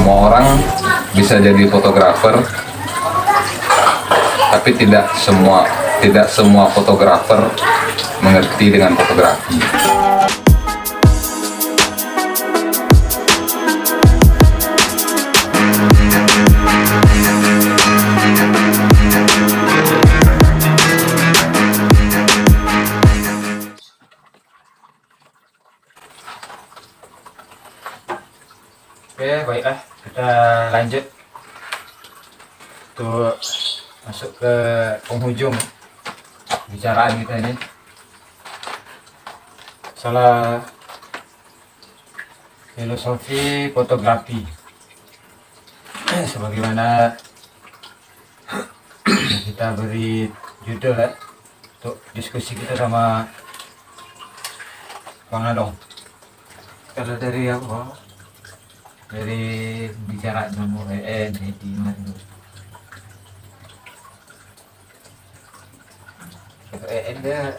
semua orang bisa jadi fotografer, tapi tidak semua fotografer mengerti dengan fotografi. Oke, baiklah, kita lanjut untuk masuk ke penghujung bicaraan kita ini. Salah filosofi fotografi sebagaimana yang kita beri judul untuk diskusi kita sama Bang Adong. Kalau dari apa? Dari bicara nomor di mana itu? Dia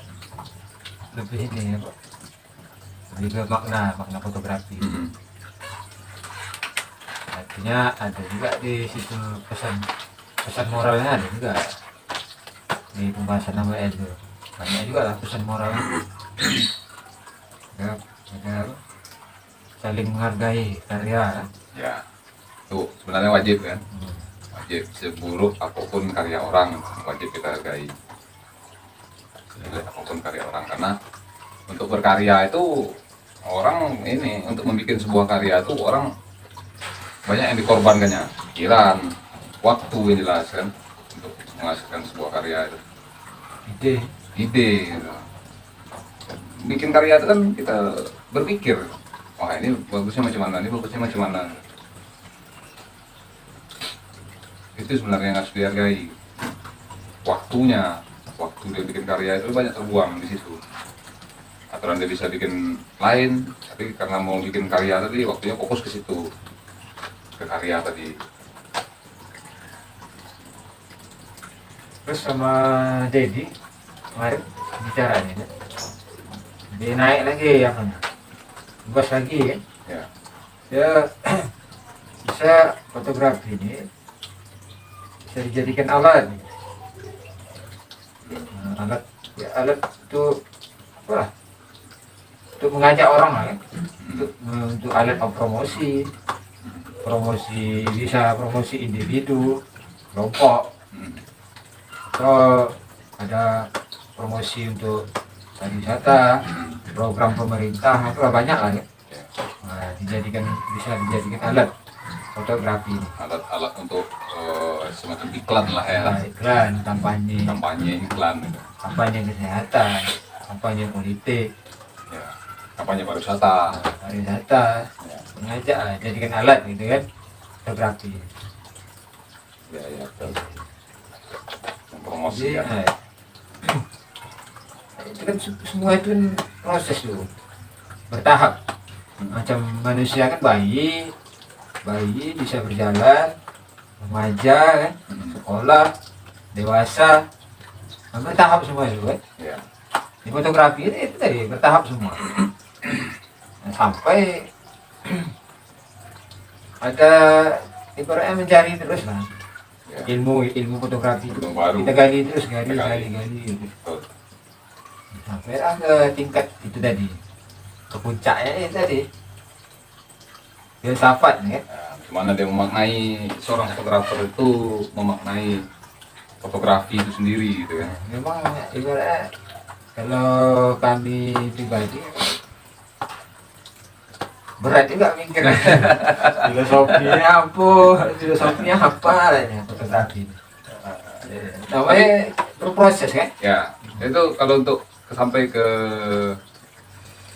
lebih ini ya Pak, lebih ke makna fotografi. Artinya ada juga di situ pesan moralnya, ada juga di pembahasan nama itu banyak juga lah pesan moralnya. Ada saling menghargai karya. Ya, itu sebenarnya wajib kan, wajib, seburuk apapun karya orang wajib kita hargai, seburuk apapun karya orang, karena untuk berkarya itu orang ini, untuk membuat sebuah karya itu orang banyak yang dikorbankannya, pikiran, waktu yang jelas kan, untuk menghasilkan sebuah karya itu, ide gitu. Bikin karya itu kan kita berpikir, wah ini bagusnya macam mana, ini bagusnya macam mana. Itu sebenarnya yang harus dihargai. Waktu dia bikin karya itu banyak terbuang di situ. Aturan dia bisa bikin lain, tapi karena mau bikin karya tadi waktunya fokus ke situ, ke karya tadi. Terus sama Dedi kemarin bicaranya, dia naik lagi ya kan, luas lagi ya. Ya, Ya bisa fotografi ini bisa dijadikan alat. Alat itu apa? Untuk mengajak orang lah, ya. Untuk alat promosi bisa promosi individu, kelompok, atau ada promosi untuk pariwisata, program pemerintah, itu banyak lah ya. Nah, bisa dijadikan alat fotografi ini. alat untuk semacam iklan lah ya. Nah, iklan, Kampanye iklan gitu. kampanye kesehatan, kampanye politik, Ya, kampanye pariwisata. Ya. mengajak jadikan alat gitu kan fotografi. Ya, betul. Promosi Jadi, kan. itu kan semua itu kan proses tuh bertahap. Macam manusia kan bayi bisa berjalan, remaja kan, sekolah, dewasa, bertahap semua itu kan. Ya. Di fotografi itu tadi bertahap semua. Nah, sampai ada ibaratnya mencari terus lah Ya. ilmu fotografi itu Ilmu baru. kita gali terus Kita gali. gali gitu. Betul. Sampai lah ke tingkat itu tadi, ke puncaknya itu tadi filsafat ya. Gimana dia memaknai, seorang fotografer itu memaknai fotografi itu sendiri gitu kan. Memang ibaratnya kalau kami pribadi berat juga mikir filosofinya apa ya fotografi. Namanya berproses kan. Ya, itu kalau untuk sampai ke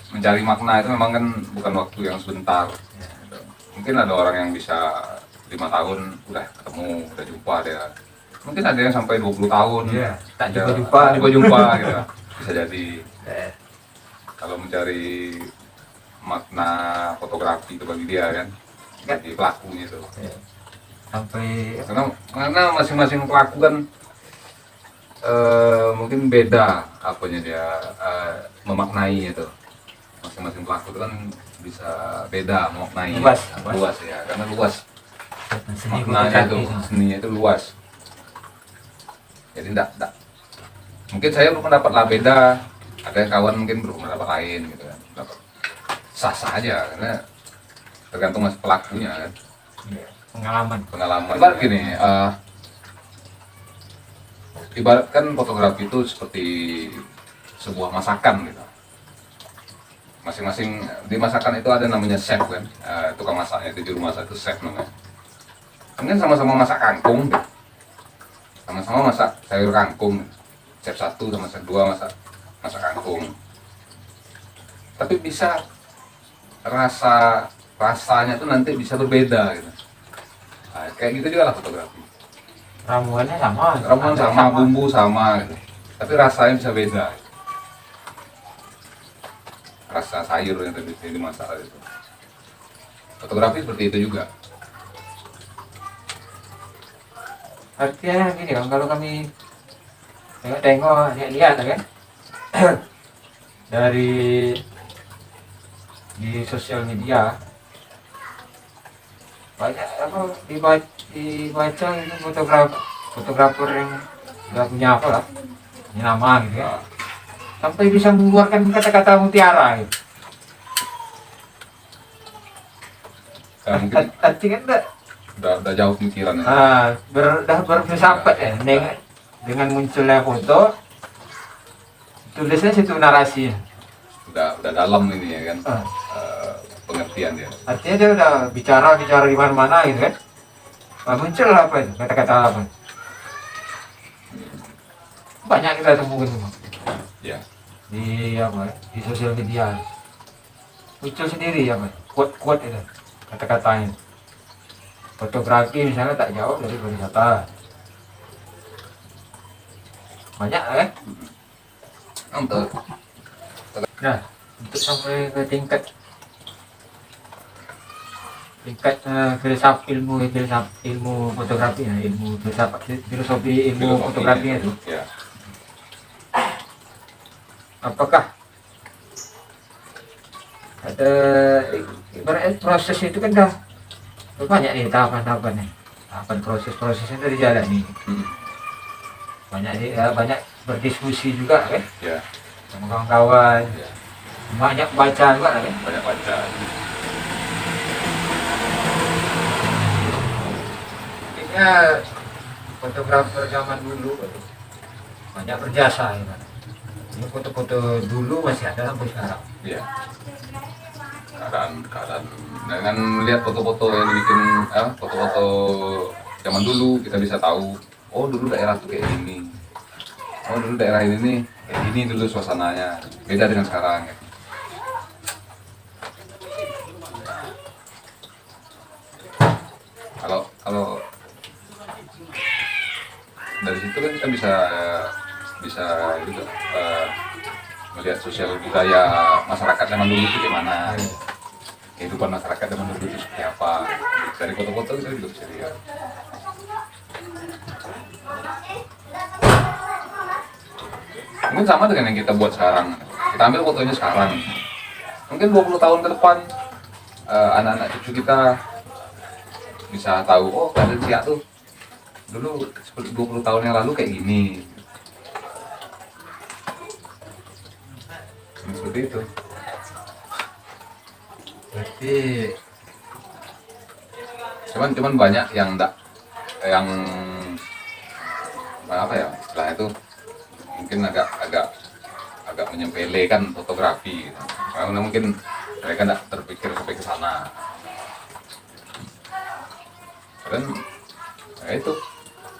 mencari makna itu memang kan bukan waktu yang sebentar. Mungkin ada orang yang bisa 5 tahun udah ketemu, udah jumpa dia. Mungkin ada yang sampai 20 tahun. Iya, tak Ada- jumpa-jumpa. gitu. Bisa jadi. Kalau mencari makna fotografi itu bagi dia kan, bagi pelakunya itu. Sampai Karena masing-masing pelaku kan mungkin beda apanya dia memaknai itu. Masing-masing pelaku itu kan bisa beda memaknai. Luas. Luas ya, karena luas Seni maknanya itu, fotografi. seninya itu luas. Jadi enggak mungkin saya berpendapat lah beda, ada kawan mungkin berpendapat lain gitu kan, pendapat sah-sah aja karena tergantung mas pelakunya kan, Iya, pengalaman. pengalaman. Ibarat gini, ibaratkan fotografi itu seperti sebuah masakan gitu. Masing-masing di masakan itu ada namanya chef kan, tukang masaknya itu, juru masak itu chef namanya. Mungkin sama-sama masak kangkung gitu. Sama-sama masak sayur kangkung, chef 1 sama chef 2 masak kangkung, tapi bisa rasanya tuh nanti bisa berbeda gitu. Nah, kayak gitu juga lah fotografi, Ramuannya sama, ramuan ada sama, bumbu sama gitu, tapi rasanya bisa beda. Rasa sayur yang tadi dimasak itu, fotografi seperti itu juga. Artinya gini kan, kalau kami tengok lihat kan dari di sosial media banyak apa dibaca itu fotografer yang nggak punya apa lah, punya nama gitu ya, Nah, sampai bisa mengeluarkan kata-kata mutiara gitu. mungkin Artinya kan udah jauh pemikirannya. dah berfilsafat ya dengan munculnya foto, tulisnya situ narasi. Udah dalam ini ya kan, Ah, pengertian dia. artinya dia udah bicara di mana-mana gitu kan. Muncul apa itu kata-kata apa? Banyak kita temukan Ya, di apa di sosial media. Muncul sendiri apa? Quote itu kata-katanya. Fotografi misalnya tak jauh dari pariwisata. Banyak kan? untuk Nah, untuk sampai ke tingkat ilmu fotografi ya, ilmu filosofi ilmu fotografi itu, ya, apakah ada ibaratnya proses itu kan dah banyak nih tahapan-tahapannya, tahapan proses-prosesnya dari jalan nih, hmm, banyak berdiskusi juga kan ya, sama kawan-kawan, ya, banyak baca juga kan. banyak baca. Intinya fotografer zaman dulu banyak berjasa ya kan. Ini foto-foto dulu masih ada sampai sekarang. Ya, keadaan dengan melihat foto-foto yang dibikin, foto-foto zaman dulu kita bisa tahu, oh dulu daerah tuh kayak gini, oh dulu daerah ini nih kayak gini dulu suasananya, beda dengan sekarang ya. Kalau dari situ kan kita bisa gitu, melihat sosial budaya masyarakat zaman dulu itu gimana, kehidupan masyarakat zaman dulu itu seperti apa. Dari foto-foto kita juga bisa lihat. Mungkin sama dengan yang kita buat sekarang, kita ambil fotonya sekarang, mungkin 20 tahun ke depan, anak-anak cucu kita bisa tahu, oh Raden Siak tuh dulu 20 tahun yang lalu kayak gini, seperti itu. Berarti Cuman banyak yang yang apa ya, istilah itu mungkin agak menyempelekan fotografi gitu. Karena mungkin mereka tidak terpikir sampai ke sana. Dan ya itu,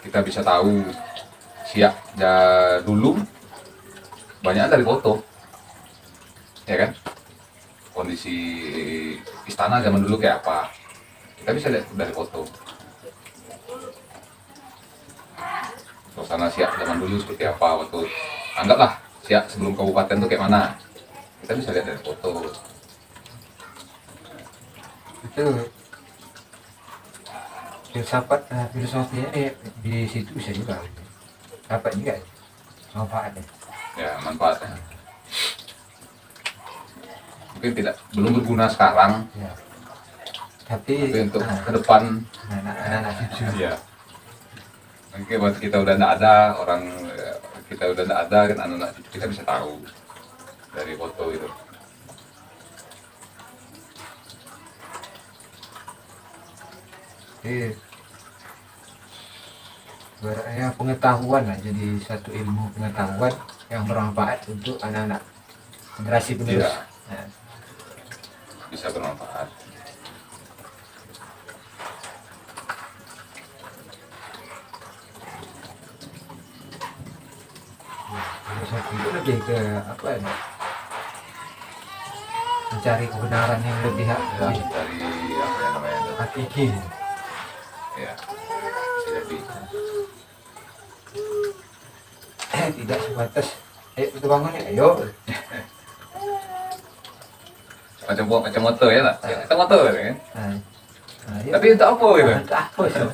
kita bisa tahu Siak dulu banyak dari foto, ya kan? Kondisi istana zaman dulu kayak apa, kita bisa lihat dari foto. Suasana Siak zaman dulu seperti apa, waktu anggaplah Siak sebelum kabupaten tuh kayak mana, kita bisa lihat dari foto. itu filosofinya di situ bisa juga dapat juga manfaatnya. Ya, manfaatnya mungkin belum berguna sekarang, Ya. Tapi untuk ke depan anak-anak cucu. ya mungkin waktu kita udah nggak ada orang kita udah nggak ada kan anak-anak cucu kita bisa tahu dari foto itu. Jadi ibaratnya pengetahuan lah, jadi satu ilmu pengetahuan yang bermanfaat untuk anak-anak generasi penerus. Iya. Nah, Bisa bermanfaat. filosofi itu lebih ke apa ya? Mencari kebenaran yang lebih Dari apa yang namanya itu hakiki. ya bisa jadi Tidak sebatas kita bangun ya, ayo. macam motor ya lah kita motor kan Nah, ayo. tapi untuk apa gitu Untuk apa sih?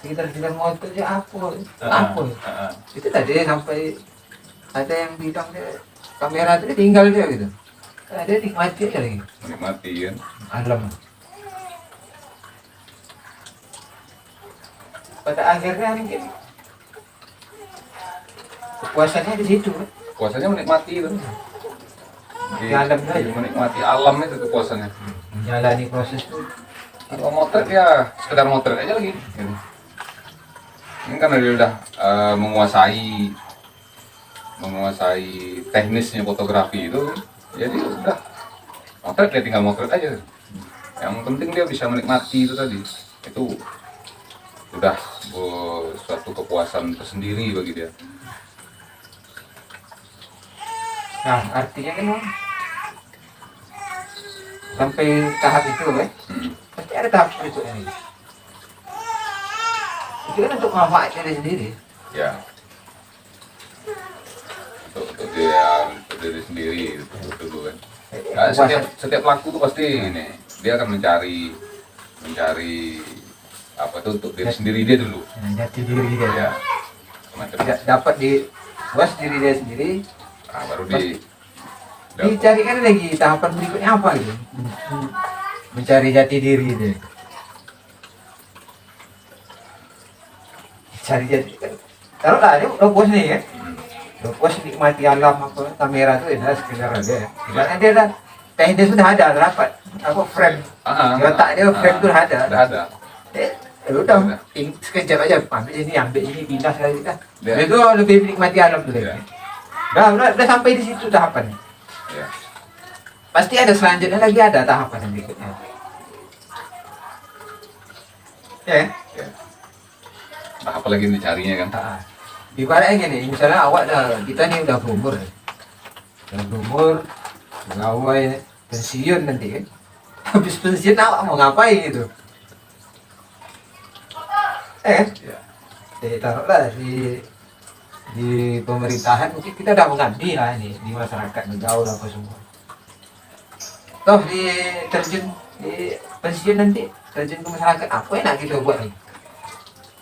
Kita motor aja apa? Itu tadi sampai ada yang bilang dia kamera itu tinggal dia gitu. Ada nikmati aja lagi. menikmati kan Alam. Pada akhirnya mungkin kepuasannya di situ kan. puasanya menikmati itu Di alam aja. menikmati alam itu kepuasannya. Menjalani proses itu. Kalau motor ya sekedar motor aja lagi gitu. Ini karena dia udah menguasai teknisnya fotografi itu jadi udah motret dia tinggal motret aja. Yang penting dia bisa menikmati itu tadi itu udah suatu kepuasan tersendiri bagi dia. Nah, artinya kan Bang, sampai tahap itu kan, pasti ada tahap berikutnya nih. Itu kan untuk manfaatnya dia sendiri. Ya untuk diri sendiri itu dulu kan. Nah, setiap pelaku tuh pasti ini dia akan mencari apa tuh untuk diri sendiri dia dulu Jati diri dia. ya semacam Tidak dapat di puas diri dia sendiri, baru dicarikan lagi tahapan berikutnya apa gitu. Mencari jati diri dia. Cari jati kan. Taruhlah dia udah puas nih kan. Udah puas nikmati alam apa kamera itu ya sekedar aja. Ibaratnya dia dah dia sudah ada dapat apa frame. Di otak dia frame itu udah ada. ada Udah sekejap aja ambil ini pindah sekali dah. Ya. Itu lebih menikmati alam tuh. Ya. Udah sampai di situ tahapan. ya Pasti ada selanjutnya lagi ada tahapan yang berikutnya. Ya. ya nah, apa lagi dicarinya kan Nah, ibaratnya gini, misalnya awak kita nih udah berumur, pegawai pensiun nanti kan. Habis pensiun awak mau ngapain gitu? ya Taruhlah di pemerintahan mungkin kita udah mengabdi lah ini di masyarakat bergaul apa semua. Toh di pensiun nanti terjun ke masyarakat apa yang nak kita buat nih?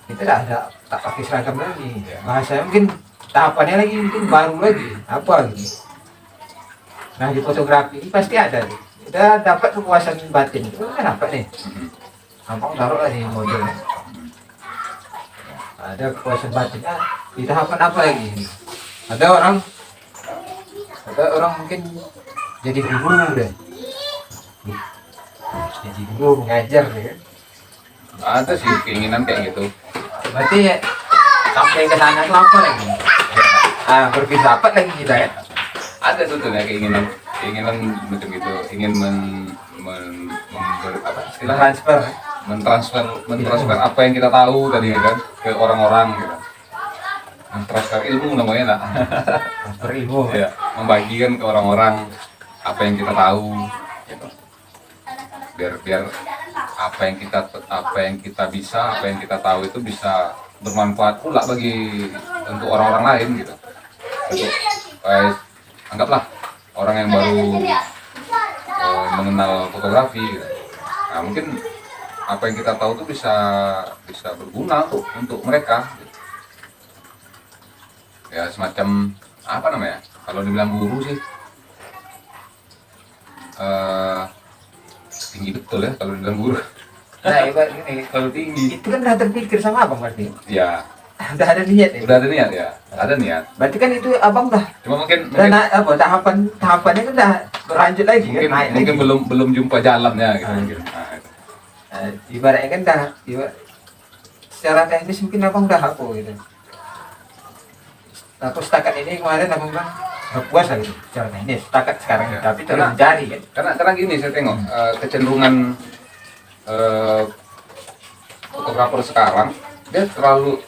Kita tak pakai seragam lagi. Bahasanya mungkin tahapannya lagi mungkin baru lagi apa gitu. Nah di fotografi ini pasti ada nih. Kita dapat kepuasan batin itu kan apa nih? Gampang taruh lah di model. Ada kepuasan batinnya di tahapan apa lagi? Ada orang mungkin jadi guru deh. Jadi guru mengajar deh. ada sih keinginan kayak gitu Berarti ya, sampai ke sana itu apa lagi? Berfilsafat lagi kita ya. ada sebetulnya keinginan macam gitu ingin apa istilahnya Transfer. mentransfer apa yang kita tahu tadi kan ke orang-orang gitu mentransfer ilmu namanya lah Transfer ilmu. ya membagikan ke orang-orang apa yang kita tahu gitu biar apa yang kita bisa apa yang kita tahu itu bisa bermanfaat pula untuk orang-orang lain gitu untuk anggaplah orang yang baru mengenal fotografi gitu. Nah mungkin apa yang kita tahu itu bisa berguna untuk mereka gitu. Ya semacam apa namanya kalau dibilang guru sih tinggi betul ya kalau dibilang guru. Nah, ibarat gini, Kalau tinggi. itu kan udah terpikir sama abang berarti. Ya, Udah ada niat ya. udah ada niat ya, ada niat. Berarti kan itu abang udah Cuma mungkin apa tahapannya kan udah berlanjut lagi kan, mungkin, naik mungkin lagi. belum jumpa jalannya gitu. Ah. Mungkin. Nah, itu. Ibaratnya kan dah secara teknis mungkin abang udah apa gitu. Nah, aku setakat ini kemarin abang bilang udah puas lah gitu secara teknis setakat sekarang Ya. tapi terus Karena- mencari kan. Karena gini saya tengok kecenderungan fotografer sekarang dia terlalu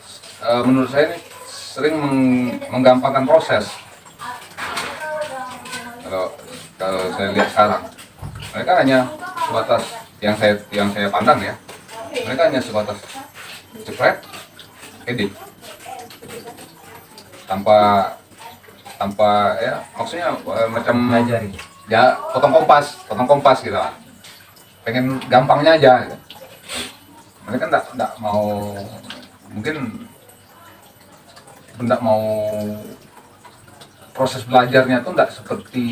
menurut saya ini sering menggampangkan proses. Kalau saya lihat sekarang mereka hanya sebatas yang saya pandang ya, mereka hanya sebatas jepret edit tanpa ya maksudnya macam Belajar gitu. ya potong kompas gitu lah. Pengen gampangnya aja gitu. Mereka enggak mau, mungkin enggak mau proses belajarnya tuh enggak seperti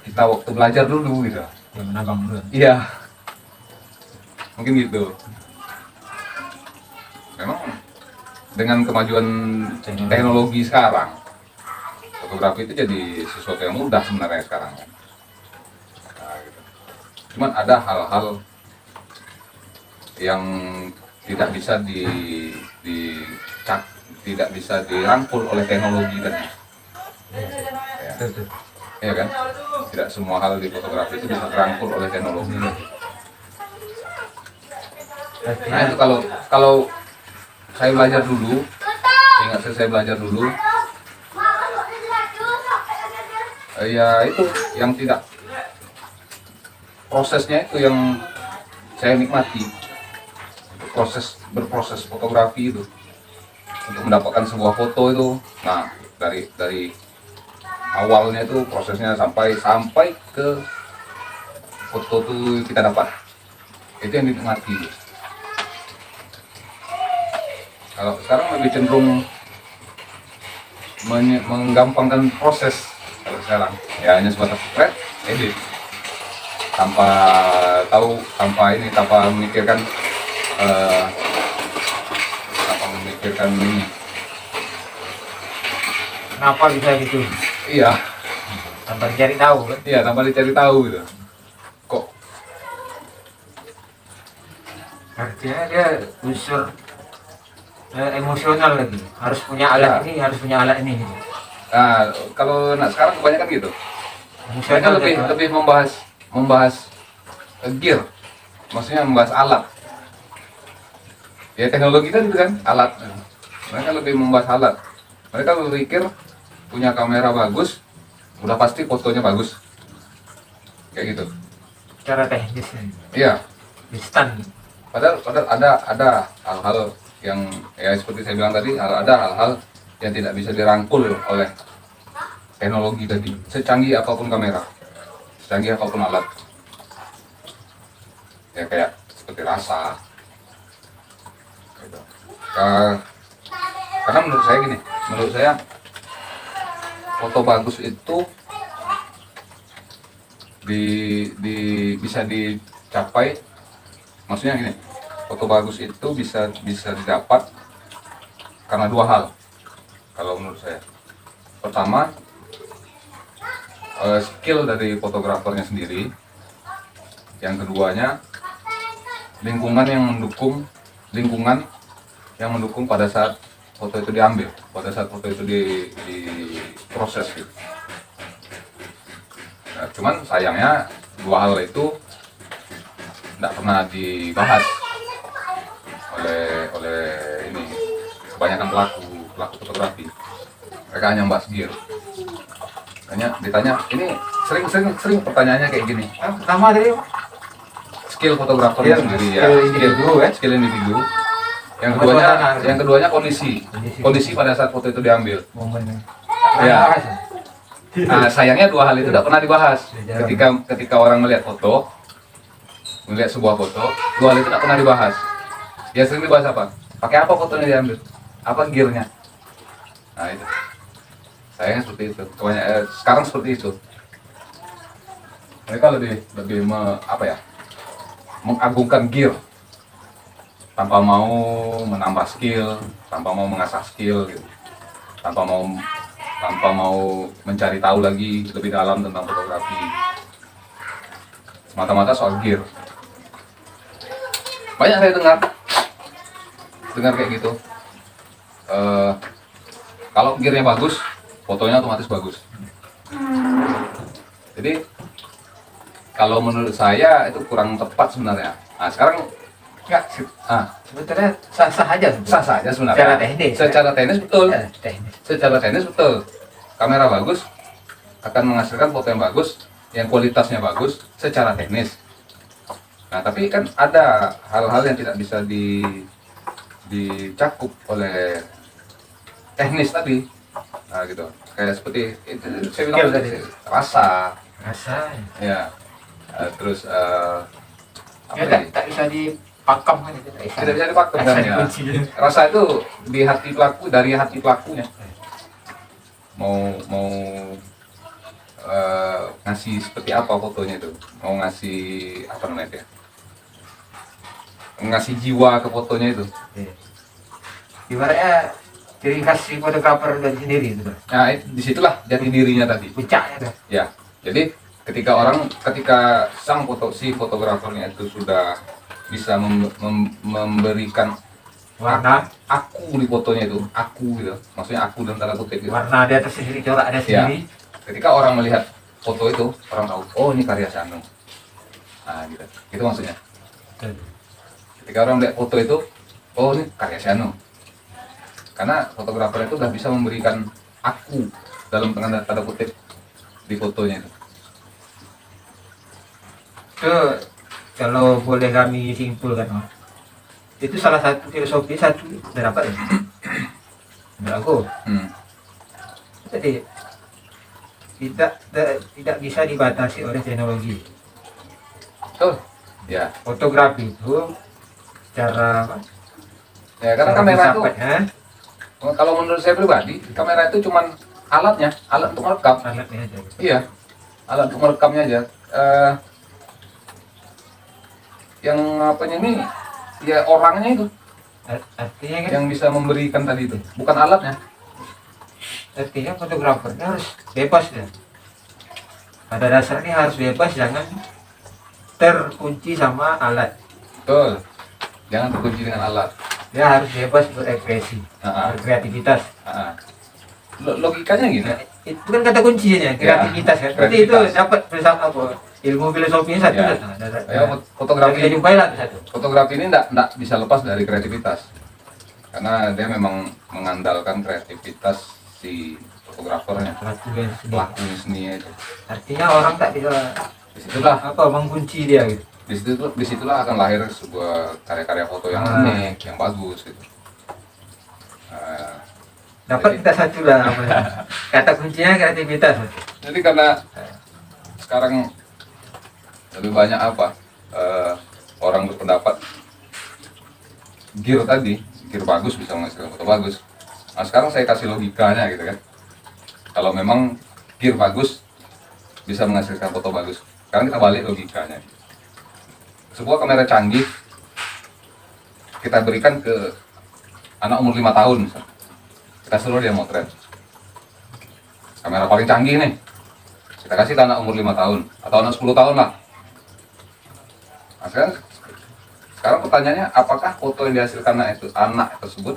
kita waktu belajar dulu gitu. Yang abang dulu. Iya, mungkin gitu. Memang dengan kemajuan teknologi sekarang, fotografi itu jadi sesuatu yang mudah sebenarnya sekarang. Nah, gitu. Cuman ada hal-hal yang tidak bisa tidak bisa dirangkul oleh teknologi tadi. Ya, Betul. iya kan? Tidak semua hal di fotografi itu bisa dirangkul oleh teknologi. Nah itu kalau saya belajar dulu, ingat saya belajar dulu, ya itu yang tidak prosesnya itu yang saya nikmati, berproses fotografi itu untuk mendapatkan sebuah foto itu. Nah dari awalnya itu prosesnya sampai ke foto itu kita dapat, itu yang dinikmati. Kalau sekarang lebih cenderung menggampangkan proses. Kalau sekarang ya hanya sebatas spread edit tanpa memikirkan ini. Kenapa bisa gitu? Iya, Tanpa dicari tahu kan. iya tanpa dicari tahu gitu. Kok Artinya dia unsur emosional lagi. Harus punya alat Ya. ini, harus punya alat ini. Gitu. nah kalau sekarang kebanyakan gitu. Mereka Emosional lebih membahas gear, maksudnya membahas alat. Ya teknologi kan itu kan alat. Mereka lebih membahas alat. Mereka berpikir punya kamera bagus, udah pasti fotonya bagus. Kayak gitu. secara teknis ini. Iya. Instan. Padahal ada hal-hal yang ya seperti saya bilang tadi, ada hal-hal yang tidak bisa dirangkul oleh teknologi tadi. Secanggih apapun kamera, secanggih apapun alat. Ya kayak seperti rasa. Gitu. Karena menurut saya foto bagus itu bisa dicapai, maksudnya gini, foto bagus itu bisa didapat karena dua hal kalau menurut saya. Pertama, skill dari fotografernya sendiri. Yang keduanya, lingkungan yang mendukung pada saat foto itu diambil, pada saat foto itu diproses gitu. Nah, cuman sayangnya dua hal itu tidak pernah dibahas oleh ini kebanyakan pelaku fotografi. Mereka hanya bahas gear. Ditanya ini sering pertanyaannya kayak gini. Pertama tadi Skill fotografer Skill, sendiri skill ya. individu, Skill individu. Yang Suasana. keduanya kondisi pada saat foto itu diambil. momen. Ya. Nah, sayangnya dua hal itu tidak pernah dibahas. Ketika orang melihat sebuah foto, dua hal itu tidak pernah dibahas. Ya sering dibahas apa? Pakai apa fotonya diambil? Apa gearnya? Nah itu. Sayangnya seperti itu. Sekarang seperti itu. Mereka lebih apa ya, mengagungkan gear tanpa mau menambah skill, tanpa mau mengasah skill gitu, tanpa mau mencari tahu lagi lebih dalam tentang fotografi, semata-mata soal gear. Banyak saya dengar kayak gitu. Kalau gearnya bagus, fotonya otomatis bagus. Jadi kalau menurut saya itu kurang tepat sebenarnya. Nah sekarang Enggak, sebetulnya sah-sah aja. sah-sah aja sebenarnya. Secara teknis. Secara teknis betul. Ya, teknis. Secara teknis betul. Kamera bagus akan menghasilkan foto yang bagus, yang kualitasnya bagus secara teknis. Nah tapi kan ada hal-hal yang tidak bisa dicakup oleh teknis tadi. Nah gitu. Kayak seperti itu saya bilang Skill tadi. rasa, Rasa. ya. Terus apa Ya lagi? tak bisa dipakam kan itu. Tidak bisa dipakai Rasa kan ya. dikunci. Rasa itu di hati pelaku, dari hati pelakunya. Mau ngasih seperti apa fotonya itu, mau ngasih apa namanya ya, ngasih jiwa ke fotonya itu. Iya. Ibaratnya ciri khas si fotografer dan sendiri itu. Nah disitulah jati dirinya tadi. Puncaknya tuh. Ya, jadi ketika sang fotografernya itu sudah bisa memberikan Warna, aku di fotonya itu, aku gitu, maksudnya aku dalam tanda kutip gitu. warna dia tersendiri, corak dia Ya, sendiri. ketika orang melihat foto itu, orang tahu, oh ini karya Sanu. Nah gitu, itu maksudnya. Ketika orang melihat foto itu, oh ini karya Sanu. Karena fotografer itu udah bisa memberikan aku dalam tanda kutip di fotonya itu. Itu kalau boleh kami simpulkan, Mas, itu salah satu filosofi satu udah dapat ya. Menurut aku. Jadi tidak bisa dibatasi oleh teknologi. Betul. Ya, Fotografi itu secara apa? ya karena secara kamera itu, filsafatnya, kalau menurut saya pribadi, kamera itu cuman alat untuk merekam. alatnya aja. Iya, alat untuk merekamnya aja. Yang apanya ini, ya orangnya itu Artinya kan, yang bisa memberikan tadi itu, bukan alatnya. artinya fotografernya harus bebas ya. Pada dasarnya harus bebas, jangan terkunci sama alat. Betul. Jangan terkunci dengan alat. Dia harus bebas berekspresi, berkreativitas. Logikanya gini. Nah, itu kan kata kuncinya, kreativitas kan. Berarti itu kreativitas. dapat filsafat apa? Ilmu filosofinya satu. Ya. Ya, fotografi kita jumpai lah satu. Fotografi ini enggak bisa lepas dari kreativitas. Karena dia memang mengandalkan kreativitas si fotografernya, pelakunya seninya itu. Artinya orang tak bisa Disitulah apa mengunci dia gitu. disitulah akan lahir sebuah karya-karya foto yang unik, yang bagus gitu. Dapat kita satu lah apa ya. Kata kuncinya kreativitas. Jadi karena sekarang lebih banyak orang berpendapat gear bagus bisa menghasilkan foto bagus. Nah sekarang saya kasih logikanya gitu kan. Kalau memang gear bagus bisa menghasilkan foto bagus, sekarang kita balik logikanya. Sebuah kamera canggih kita berikan ke anak umur 5 tahun misalnya. Kita suruh dia motret kamera paling canggih nih, kita kasih ke anak umur 5 tahun atau anak 10 tahun lah. Nah, sekarang pertanyaannya, apakah foto yang dihasilkan anak tersebut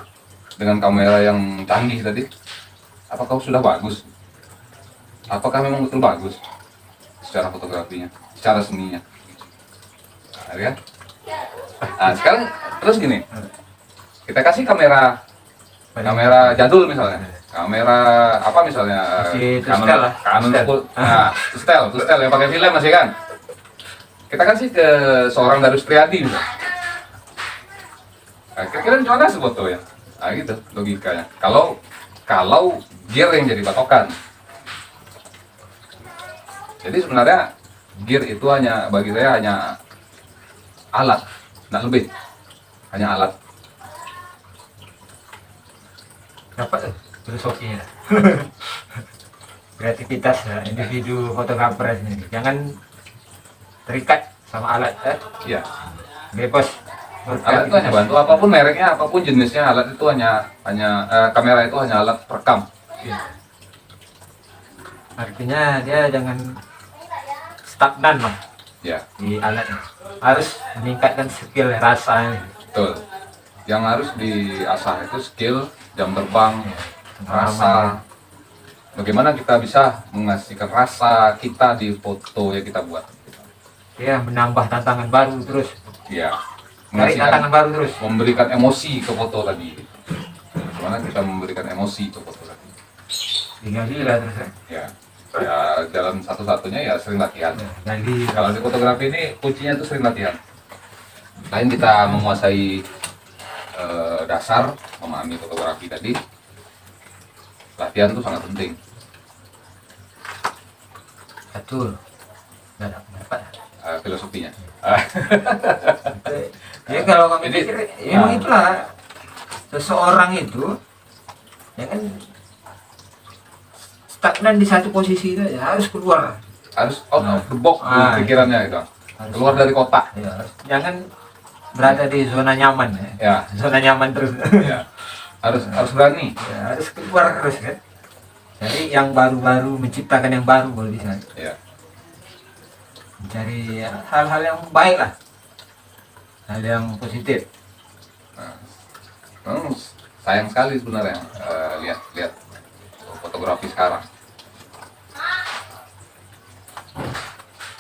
dengan kamera yang canggih tadi, apakah sudah bagus? Apakah memang betul bagus secara fotografinya, secara seninya? Nah, kan? Nah sekarang terus gini, kita kasih kamera jadul misalnya, kamera apa misalnya, Masih Canon Tustel lah. Canon Tustel. Tustel yang pakai film masih kan. Kita kasih ke seorang Darus Triadi misalnya. Nah, kira-kira gimana sih fotonya? Nah gitu logikanya. Kalau gear yang jadi patokan. Jadi sebenarnya gear itu bagi saya hanya alat, tidak lebih, hanya alat. Dapat filosofinya. Kreativitas ya, individu fotografer sendiri. Jangan terikat sama alat, Iya. bebas. Alat itu hanya bantu, apapun mereknya, apapun jenisnya, alat itu hanya kamera itu hanya alat perekam. Iya. Artinya dia jangan stagnan lah Ya, di alatnya, harus meningkatkan skill rasanya. betul. Yang harus diasah itu skill, jam terbang, rasa. Bagaimana kita bisa mengasihkan rasa kita di foto yang kita buat. Dia menambah tantangan baru terus, Ya, cari tantangan baru terus. memberikan emosi ke foto tadi. Bagaimana kita memberikan emosi ke foto tadi. Digali lah terus. Ya, ya jalan satu-satunya ya sering latihan. Gali. Kalau di fotografi ini kuncinya itu sering latihan. Selain kita menguasai dasar, memahami fotografi tadi, latihan itu sangat penting. Betul. Nggak dapat. Filosofinya. Ya kalau kami Jadi, pikir, emang itulah seseorang itu, ya kan, stagnan di satu posisi itu ya, harus keluar. Harus out of the box Ah, pikirannya itu. Keluar dari kotak. Ya, jangan berada di zona nyaman ya. Ya, Zona nyaman terus. ya. Harus berani. Ya, harus keluar terus kan. Jadi yang baru-baru, menciptakan yang baru kalau bisa. Ya. Mencari ya, hal-hal yang baik lah. Hal yang positif. Memang sayang sekali sebenarnya lihat fotografi sekarang.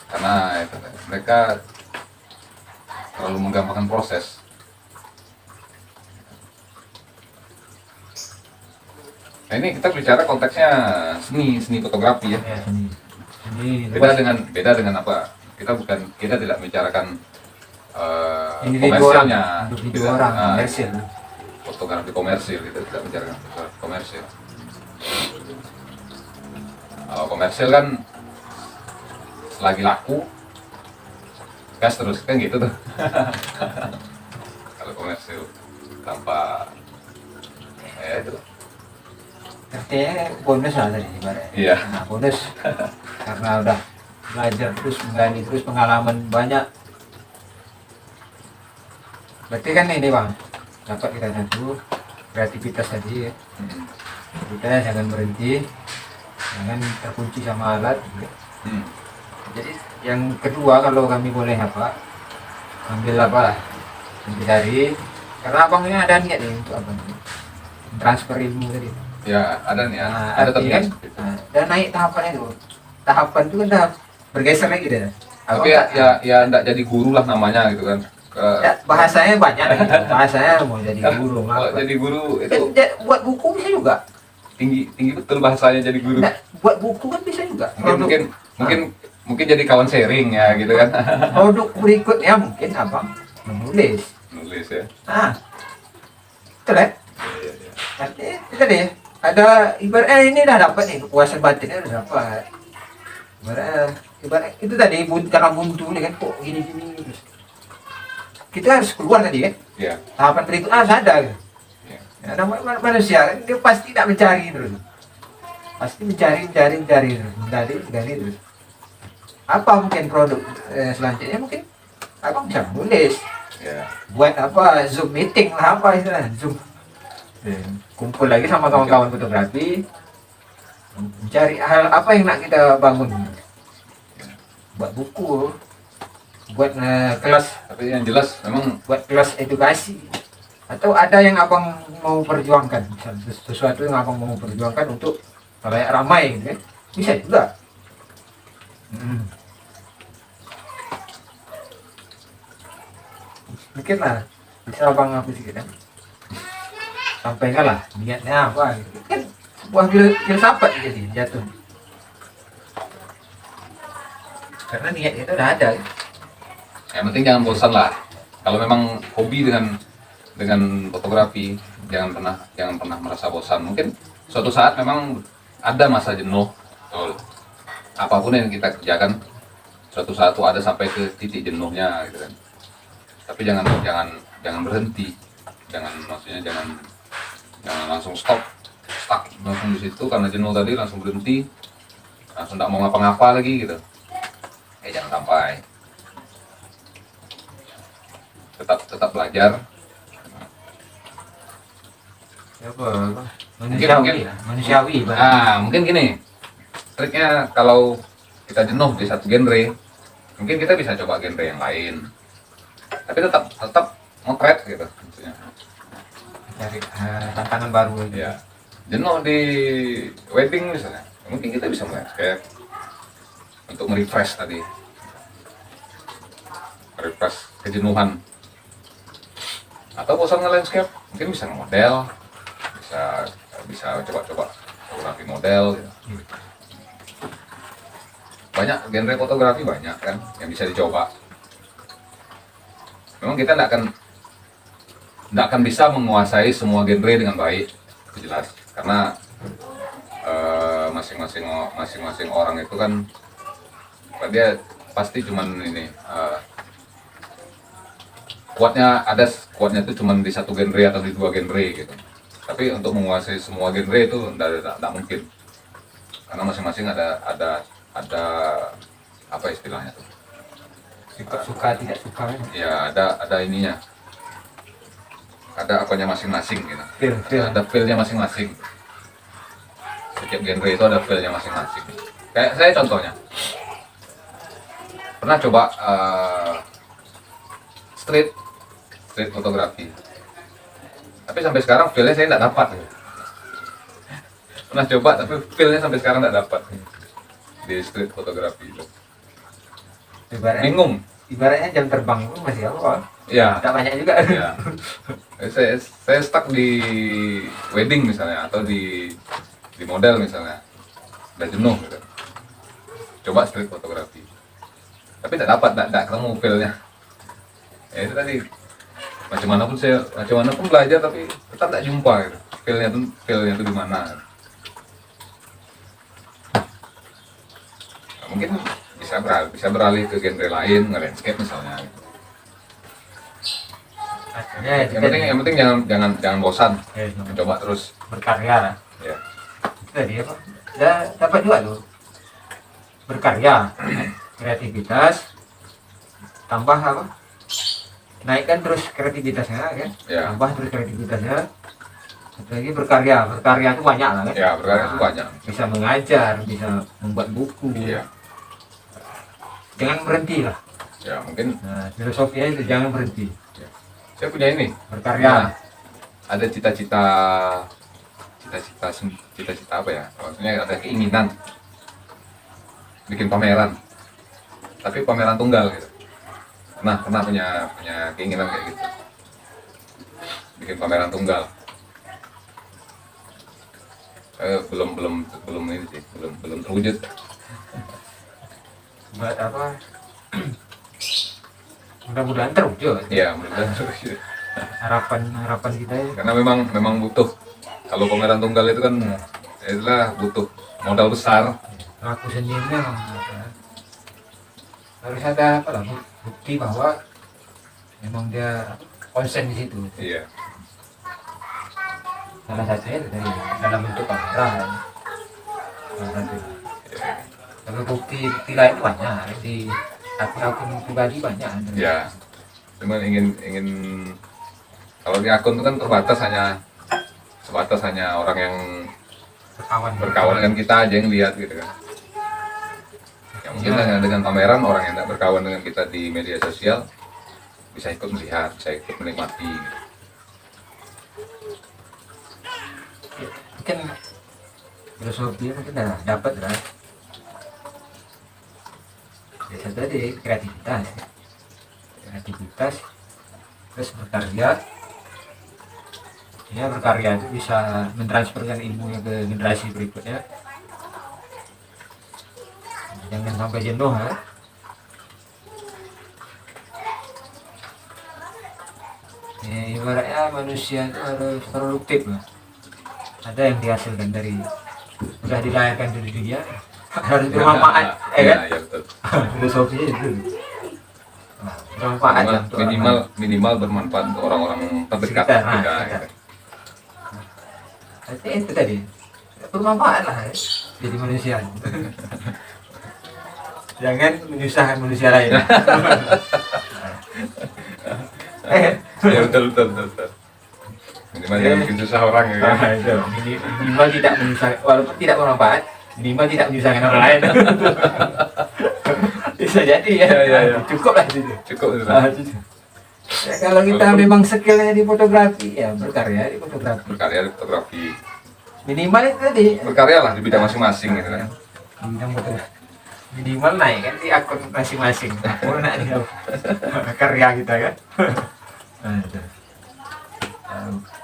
Karena itu, mereka terlalu menggampangkan proses. Nah, ini kita bicara konteksnya seni fotografi ya. Ya, ini Beda dengan apa? Kita tidak membicarakan individu orang, komersilnya, individu tidak, orang, nah, komersil. fotografi komersil, kita tidak membicarakan fotografi komersil. Kalau komersil kan selagi laku gas terus kan gitu tuh. Kalau komersil tanpa itu. Artinya bonus lah tadi ibaratnya. Iya. Nah, bonus karena udah belajar terus, menggali terus, pengalaman banyak. Berarti kan ini bang, dapat kita satu kreativitas tadi ya. Kita jangan berhenti, jangan terkunci sama alat. Jadi yang kedua, kalau kami boleh apa, ambil apa, mencari, karena abangnya ada niat nih untuk apa nih, transfer ilmu tadi. Ya ada nih ya, Nah, ada artinya tapi kan, dan naik tahapan itu, tahapan itu kan udah bergeser lagi deh. tapi ya enggak jadi guru lah namanya gitu kan. Ya, bahasanya banyak, bahasanya mau jadi guru, Kalau apa. jadi guru itu Buat buku bisa juga. tinggi betul bahasanya jadi guru. Nah, buat buku kan bisa juga. Mungkin jadi kawan sharing ya gitu kan. Produk berikutnya mungkin abang menulis. Nulis ya. Nah, betul ya? Iya, iya. Nanti itu deh, ada ibarat ini udah dapat nih, kepuasan batinnya udah dapat. Ibarat itu tadi karena buntu nih kan, kok gini-gini terus. Kita harus keluar tadi kan. Iya. Tahapan berikutnya harus ada. Gitu. Iya. Ya, namanya manusia kan, dia pasti tidak mencari terus. Pasti mencari terus. Apa mungkin produk selanjutnya, mungkin abang bisa nulis, Iya. buat apa, Zoom meeting lah, apa istilahnya, Zoom. Kumpul lagi sama kawan-kawan fotografi, mencari hal apa yang nak kita bangun, buat buku, buat kelas, Tapi yang jelas memang buat kelas edukasi, atau ada yang abang mau perjuangkan, sesuatu yang abang mau perjuangkan untuk khalayak ramai gitu kan, bisa juga. Mungkin lah bisa abang aku sedikit kan, sampaikan lah niatnya apa gitu kan, sebuah filsafat jadi jatuh, karena niat itu udah ada. yang penting jangan bosan lah. Kalau memang hobi dengan fotografi, jangan pernah merasa bosan. Mungkin suatu saat memang ada masa jenuh. Betul. Apapun yang kita kerjakan, suatu saat tuh ada sampai ke titik jenuhnya gitu kan. Tapi jangan berhenti. Maksudnya jangan langsung stuck langsung di situ karena jenuh tadi, langsung berhenti, langsung tidak mau ngapa-ngapa lagi gitu. Jangan sampai. tetap belajar. Apa? Manusiawi Mungkin- lah, manusiawi Bang. Mungkin gini, triknya kalau kita jenuh di satu genre, mungkin kita bisa coba genre yang lain, tapi tetap motret gitu maksudnya. Cari tantangan baru aja. Ya, jenuh di wedding misalnya, mungkin kita bisa landscape untuk merefresh tadi, merefresh kejenuhan. Atau bosan nge-landscape, mungkin bisa nge-model, bisa coba-coba fotografi model gitu. Banyak genre fotografi, banyak kan yang bisa dicoba. Memang kita nggak akan bisa menguasai semua genre dengan baik, itu jelas, karena masing-masing orang itu kan dia pasti cuman ini kuatnya itu cuman di satu genre atau di dua genre gitu. Tapi untuk menguasai semua genre itu tidak mungkin, karena masing-masing ada apa istilahnya tuh, Suka tidak suka kan? ya ada ininya, ada apanya masing-masing gitu. Feel. Ada feel-nya masing-masing. Setiap genre itu ada feel-nya masing-masing. Kayak saya contohnya pernah coba street fotografi, tapi sampai sekarang feel-nya saya tidak dapat. Pernah coba tapi feel-nya sampai sekarang tidak dapat di street fotografi itu. Bingung. Ibaratnya jam terbang itu masih awal. Ya, Tak banyak juga. ya. Saya stuck di wedding misalnya, atau di model misalnya, udah jenuh gitu. Coba street fotografi, tapi tak ketemu feel-nya. Ya itu tadi, macam mana pun belajar, tapi tetap tak jumpa gitu. Feel-nya tuh di mana. Nah, mungkin bisa beralih ke genre lain, nge-landscape misalnya. Yang penting jangan bosan, mencoba terus. Berkarya. Ya. Tadi apa? Dapat juga tuh. Berkarya, kreativitas, tambah apa? Naikkan terus kreativitasnya kan? Ya. Tambah terus kreativitasnya. Satu lagi berkarya itu banyak lah kan? Ya, berkarya itu banyak. Bisa mengajar, bisa membuat buku. Iya. Jangan berhenti lah. Ya, mungkin Nah, filosofinya itu jangan berhenti. saya punya ini. Berkarya. Nah, ada cita-cita apa ya? Maksudnya ada keinginan bikin pameran, tapi pameran tunggal gitu. Pernah punya keinginan kayak gitu, bikin pameran tunggal. Belum ini sih, belum terwujud. Buat apa? Mudah-mudahan terwujud. Iya, mudah-mudahan terwujud. Harapan kita ya. Karena memang butuh, kalau pameran tunggal itu kan itulah butuh modal besar. Pelaku seninya harus ada apa lah, bukti bahwa memang dia konsen di situ. Iya. Salah satunya itu dari dalam bentuk pameran. Salah satu. Kalau bukti lain banyak di akun pribadi banyak. Ya, cuman ingin kalau di akun itu kan sebatas hanya orang yang berkawan dengan kita aja yang lihat gitu kan. Ya, mungkin dengan pameran orang yang tidak berkawan dengan kita di media sosial bisa ikut melihat, bisa ikut menikmati gitu. Mungkin filosofi mungkin dah dapat lah. Biasa tadi kreativitas terus berkarya. Ya, berkarya itu bisa mentransferkan ilmunya ke generasi berikutnya. Jangan sampai jenuh ya. Ya, ibaratnya manusia itu harus produktif lah. Ada yang dihasilkan dari sudah dilahirkan di dunia harus bermanfaat, kan? Ya, betul. Filosofi itu bermanfaat ya untuk Minimal bermanfaat untuk orang-orang terdekat Sekitar, kita. sekitar. Gitu. Artinya itu tadi bermanfaat lah ya, jadi manusia. Jangan menyusahkan manusia lain. Ya betul betul betul, betul. Minimal jangan bikin susah orang ya kan. Nah, itu. Minimal tidak menyusahkan, walaupun tidak bermanfaat, minimal tidak menyusahkan orang lain. Bisa jadi ya, Ya. cukup lah itu. Cukup itu. Ya, kalau kita memang skillnya di fotografi, ya berkarya di fotografi. Berkarya di fotografi, Minimal itu tadi, berkarya lah di bidang masing-masing gitu kan. di bidang fotografi. Minimal naik kan di akun masing-masing. Naik di karya kita kan. Nah, itu.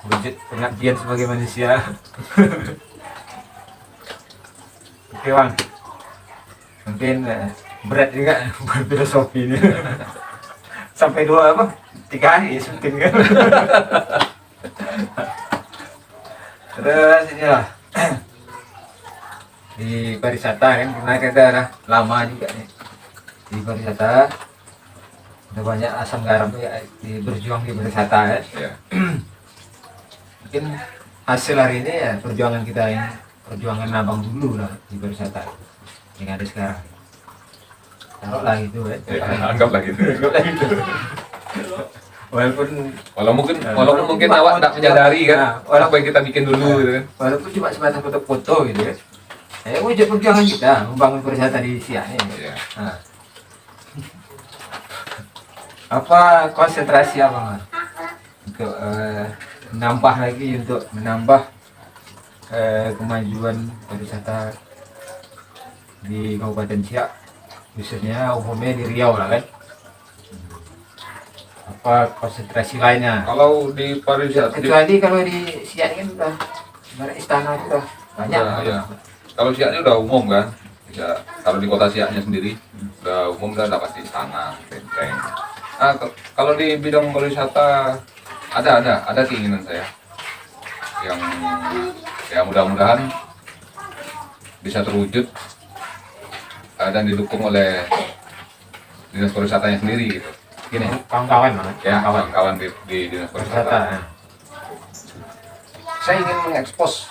Wujud pengabdian sebagai manusia. Oke bang, mungkin berat juga filosofi ini. Sampai 3 hari syuting kan. Terus ini lah di pariwisata kan, karena kita lama juga nih di pariwisata, udah banyak asam garam ya di berjuang di pariwisata ya. Ya. Mungkin hasil hari ini ya perjuangan kita ini, perjuangan abang dulu lah di pariwisata yang ada sekarang. Taruhlah gitu ya. Anggaplah gitu. Anggaplah gitu. Walaupun Walaupun mungkin awak tidak menyadari kan apa yang kita bikin dulu gitu kan. walaupun cuma sebatas foto-foto gitu kan. Wujud perjuangan kita membangun pariwisata di Siak ini. Iya. Nah. Apa konsentrasi abang Mas? Untuk menambah lagi, untuk menambah kemajuan pariwisata di Kabupaten Siak, khususnya umumnya di Riau lah kan. Apa konsentrasi lainnya? Kalau di pariwisata Kecuali kalau di Siak ini kan udah ibarat istana itu udah banyak. ya. Kalau Siaknya udah umum kan. Ya, kalau di kota Siaknya sendiri udah umum kan, udah pasti istana, benteng. Nah, kalau di bidang pariwisata ada keinginan saya yang ya mudah-mudahan bisa terwujud dan didukung oleh dinas pariwisatanya sendiri gitu. Gini, kawan-kawan lah. Ya, kawan-kawan di dinas pariwisata. Pariwisata. Saya ingin mengekspos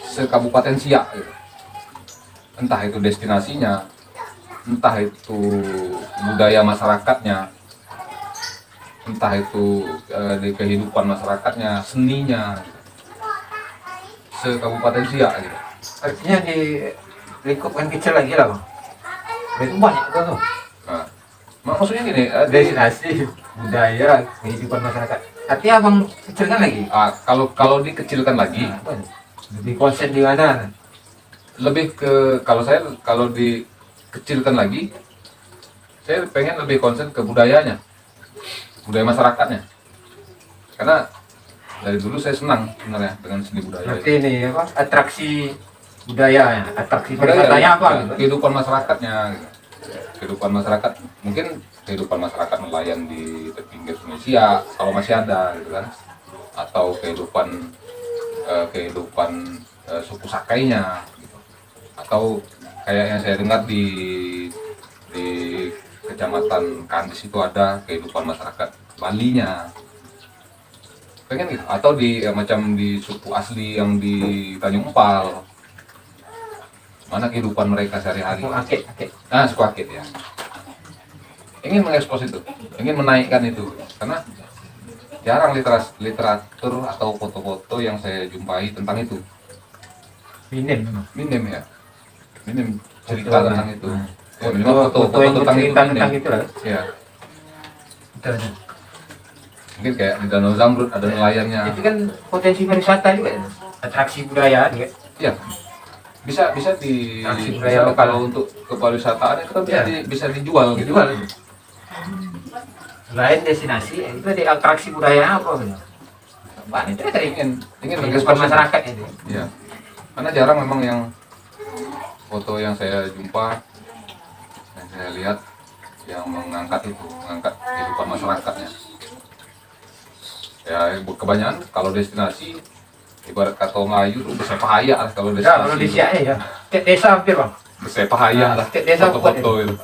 se-Kabupaten Siak gitu. Entah itu destinasinya, entah itu budaya masyarakatnya, entah itu di kehidupan masyarakatnya, seninya, se-Kabupaten Siak gitu. Artinya di lingkupan kecil lagi lah bang. Itu banyak tuh. Nah, maksudnya gini, Destinasi, budaya, kehidupan masyarakat. Artinya abang kecilkan lagi. kalau dikecilkan lagi, Lebih konsen di mana? lebih ke kalau dikecilkan lagi, saya pengen lebih konsen ke budayanya, budaya masyarakatnya, karena dari dulu saya senang sebenarnya dengan seni budaya Berarti ini apa? Atraksi budaya, atraksi pariwisatanya apa? Ya, Gitu? kehidupan masyarakatnya gitu. Kehidupan masyarakat, mungkin kehidupan masyarakat nelayan di pinggir Sungai Siak kalau masih ada gitu kan, atau kehidupan suku Sakainya gitu. Atau kayak yang saya dengar di Kecamatan Kandis itu ada kehidupan masyarakat Balinya, pengen gitu. Atau macam di suku asli yang di Tanjung Empal, mana kehidupan mereka sehari-hari. Akit. Suku Akit ya, ingin mengekspos itu, ingin menaikkan itu, karena jarang literatur atau foto-foto yang saya jumpai tentang itu. Minim. Minim cerita Foto, tentang itu. nah. Ya, minimal Foto yang tentang itu bercerita minim. tentang itu lah. Ya, Betul. mungkin kayak di Danau Zamrud ada nelayannya. Itu kan potensi pariwisata juga, ya. Atraksi budaya juga. Ya, bisa Aksi budaya lokal. kalau untuk kepariwisataan itu kan bisa dijual gitu. Dijual. Lain destinasi, itu di atraksi budaya apa? Pak, itu kan ingin kehidupan mengekspos masyarakat itu. ya, karena jarang memang yang foto yang saya jumpa, yang saya lihat, yang mengangkat kehidupan masyarakatnya. Ya, kebanyakan kalau destinasi ibarat kata Melayu tuh bisa pahaya lah kalau Ya, destinasi. kalau di Siak ya, setiap desa hampir bang. Bisa pahaya lah Setiap desa foto-foto itu.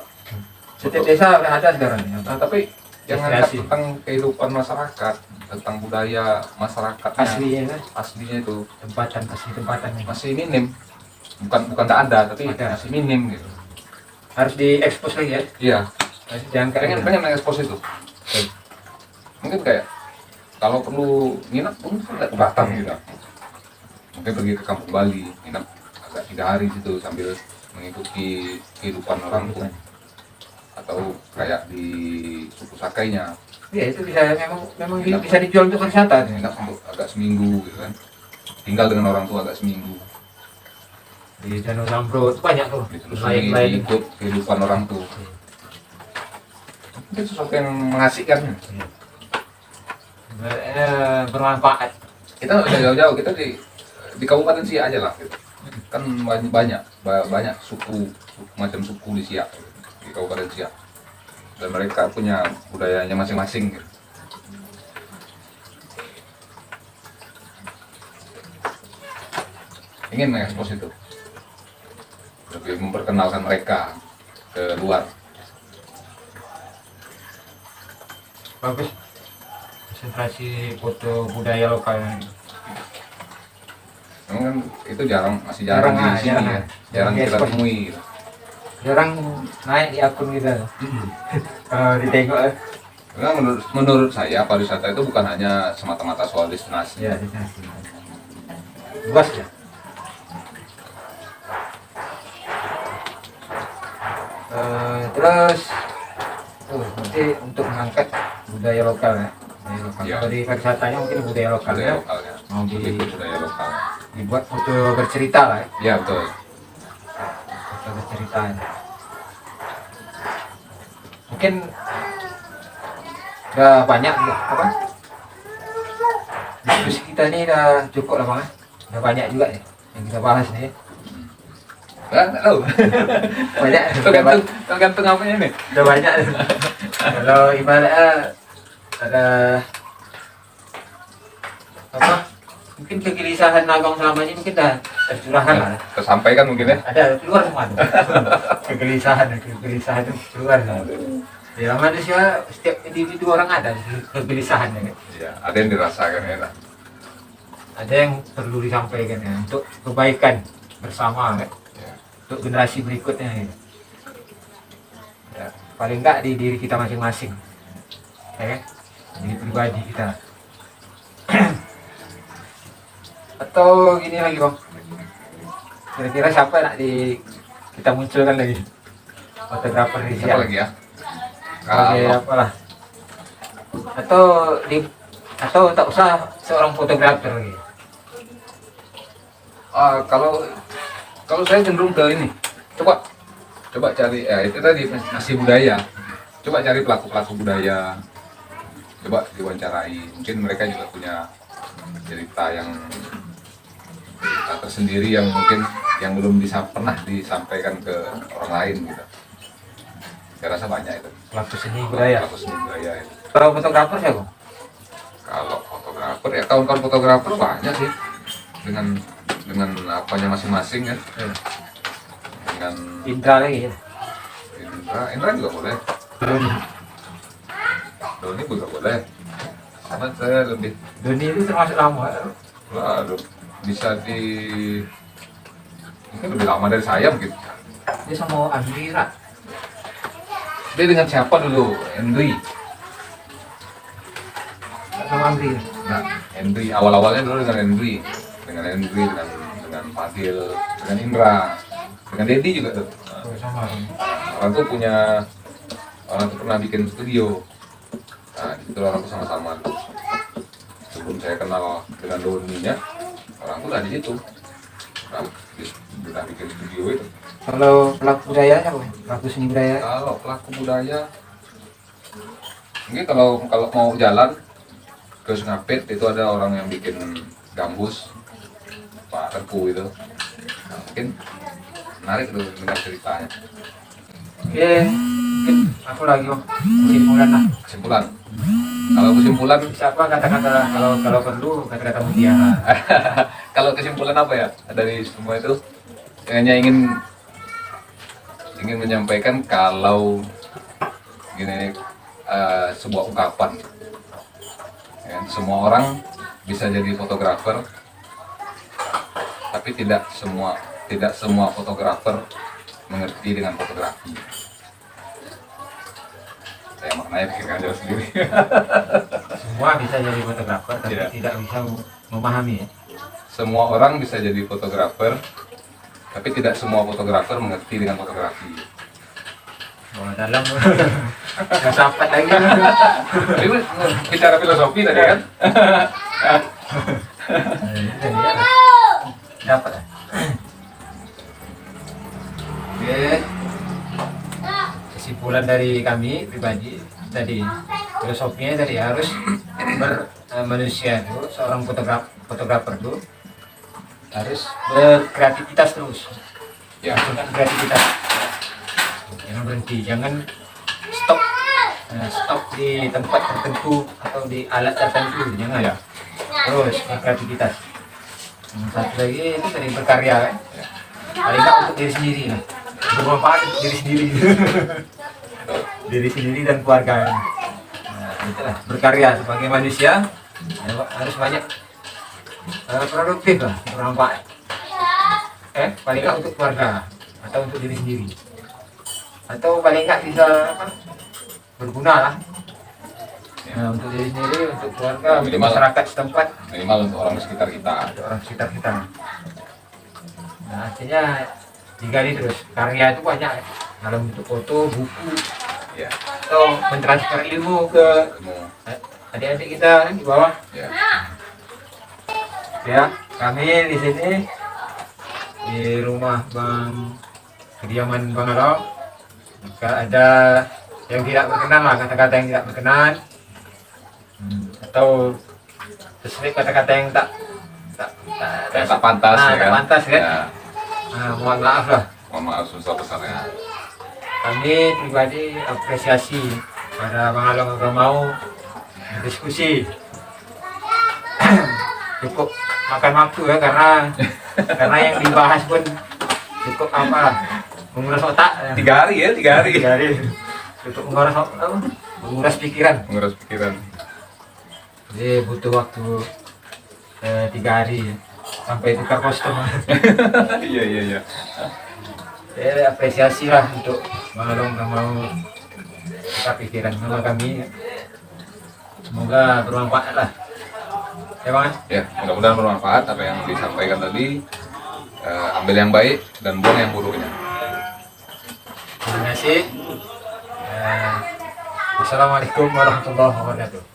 Setiap desa ada sekarang. Nah, tapi yang angkat Destinasi. tentang kehidupan masyarakat, tentang budaya masyarakatnya, Aslinya kan, aslinya itu asli tempatan. masih minim. Bukan tak ada, tapi Ada. masih minim gitu. harus diekspos lagi ya. Iya, Harus diangkat pengen lagi. pengen ekspos itu. Mungkin kayak kalau perlu nginep pun tidak ke Batam gitu. Mungkin pergi ke Kampung Bali, nginep agak 3 hari situ sambil mengikuti kehidupan orang tuh, atau kayak di suku Sakainya, Iya, itu bisa memang bisa dijual untuk wisata. nginep untuk agak seminggu gitu kan, tinggal dengan orang tua agak seminggu, Di Danau Zambrut itu banyak tuh ditelusuri, lain-lain. ikut kehidupan orang tuh. Mungkin sesuatu yang mengasihkan. Bermanfaat. Kita nggak usah jauh-jauh, kita di Kabupaten Siak aja lah gitu. Kan banyak macam suku di Siak gitu, di Kabupaten Siak, dan mereka punya budayanya masing-masing gitu. Ingin mengekspos itu, lebih memperkenalkan mereka ke luar. Bagus. Konsentrasi foto budaya lokal. Memang kan itu masih jarang di sini jarang. ya, jarang kita Ekspos. temui gitu. Jarang naik di akun kita. Kalau ditengok Karena menurut saya pariwisata itu bukan hanya semata-mata soal destinasi. ya destinasi. Luas ya. Terus berarti untuk mengangkat budaya lokal ya. Budaya lokal. Ya. Kalau di pariwisatanya mungkin budaya lokal Budaya ya. lokalnya, Mau lebih ke budaya lokal. dibuat foto bercerita lah ya. Ya betul. Foto bercerita. Mungkin udah banyak apa? Diskusi kita ini udah cukup lah Bang. Udah banyak juga ya yang kita bahas nih. Nggak tahu. Banyak. Tergantung apanya nih. Udah banyak. Kalau ibaratnya ada apa? Mungkin kegelisahan Agong selama ini mungkin dah tercurahkan lah. Tersampaikan mungkin ya. Ada keluar semua tuh. Kegelisahan itu keluar semua. Ya manusia setiap individu orang ada kegelisahan ya. Ya, ada yang dirasakan ya. Ada yang perlu disampaikan ya untuk kebaikan bersama kan. Ya. Untuk generasi berikutnya ya. Ya, paling enggak di diri kita masing-masing. Ya kan? Di pribadi kita. Atau gini lagi Bang. Kira-kira siapa yang nak kita munculkan lagi? Fotografer di Apa Siak. lagi ya? Oke, Kalau apalah. Atau tak usah seorang fotografer lagi. kalau saya cenderung ke ini. Coba cari itu tadi masih budaya. Coba cari pelaku budaya. Coba diwawancarai. Mungkin mereka juga punya cerita tersendiri yang mungkin yang belum pernah disampaikan ke orang lain gitu. Saya rasa banyak itu. Pelaku seni budaya. Pelaku seni budaya itu. Kalau fotografer siapa? Kalau fotografer ya kawan-kawan fotografer banyak sih, dengan apanya masing-masing kan. Dengan Indra lagi ya. Indra juga boleh, Doni juga boleh. Karena saya lebih Doni itu termasuk lama. bisa mungkin lebih lama dari saya mungkin. Dia sama Andira. Dia dengan siapa dulu? Henry. Sama Andri. Nah, Henry awal-awalnya dulu dengan Fadil, dengan Indra, dengan Dedi juga tuh. Oh, sama. Orang tuh pernah bikin studio. Nah, di situ orang tuh sama-sama tuh. Sebelum saya kenal dengan Doninya, orang tuh udah di situ. Udah bikin studio itu. Kalau pelaku budaya siapa? Pelaku seni budaya. Kalau pelaku budaya, mungkin kalau mau jalan ke Sengapit itu ada orang yang bikin gambus, Pak Tengku itu. Nah, mungkin menarik tuh dengar ceritanya. Oke, mungkin aku lagi Bang. Kesimpulan lah. Kesimpulan, kalau kesimpulan, Siapa kata-kata kalau perlu kata-kata mutiara. kalau kesimpulan apa ya dari semua itu? Hanya ingin menyampaikan kalau gini, sebuah ungkapan. Ya, semua orang bisa jadi fotografer, tapi tidak semua fotografer mengerti dengan fotografi. Saya maknanya pikirkan aja sendiri. Semua bisa jadi fotografer, tapi Iya. tidak bisa memahami ya. Semua orang bisa jadi fotografer, tapi tidak semua fotografer mengerti dengan fotografi. Wah, dalam nggak sampai lagi. Jadi bicara filosofi tadi kan? Jadi ya, dapat ya. Oke, kesimpulan dari kami pribadi tadi, filosofinya tadi harus manusia itu seorang fotografer itu harus berkreativitas terus, Ya, dengan kreativitas, jangan berhenti, jangan stop di tempat tertentu atau di alat tertentu, jangan ya, terus berkreativitas. Yang satu lagi itu tadi berkarya kan, ya. paling nggak untuk diri sendiri lah, bermanfaat untuk diri sendiri. Diri sendiri dan keluarga. Nah, itulah berkarya sebagai manusia harus banyak produktif lah, bermanfaat. Paling nggak untuk keluarga atau untuk diri sendiri, atau paling nggak bisa apa, berguna lah. Nah, untuk diri sendiri, untuk keluarga, untuk Minimal. masyarakat setempat, Minimal untuk orang di sekitar kita. untuk orang sekitar kita. Nah, artinya digali terus, karya itu banyak ya. Dalam bentuk foto, buku, Ya, atau mentransfer ilmu ke ketemu. adik-adik kita di bawah. Ya, Ya, kami di sini di rumah kediaman Bang Alo. Jika ada yang tidak berkenan lah, kata-kata yang tidak berkenan, atau spesifik kata-kata yang tak pantas ya tak kan? pantas kan? Ya, Mohon maaf lah. mohon maaf sebesar-besarnya. Kami pribadi apresiasi pada Bang Alo nggak mau diskusi. Cukup makan waktu ya, karena yang dibahas pun cukup apa, menguras otak. 3 hari ya, 3 hari. 3 hari cukup menguras pikiran. Menguras pikiran. Jadi butuh waktu 3 hari sampai tukar kostum. Iya, iya, iya. Apresiasi lah untuk Bang Along yang mau tukar pikiran sama kami. Semoga bermanfaat lah. Ya Bang. Ya, mudah-mudahan bermanfaat apa yang disampaikan tadi. Ambil yang baik dan buang yang buruknya. Terima kasih. Wassalamualaikum warahmatullahi wabarakatuh.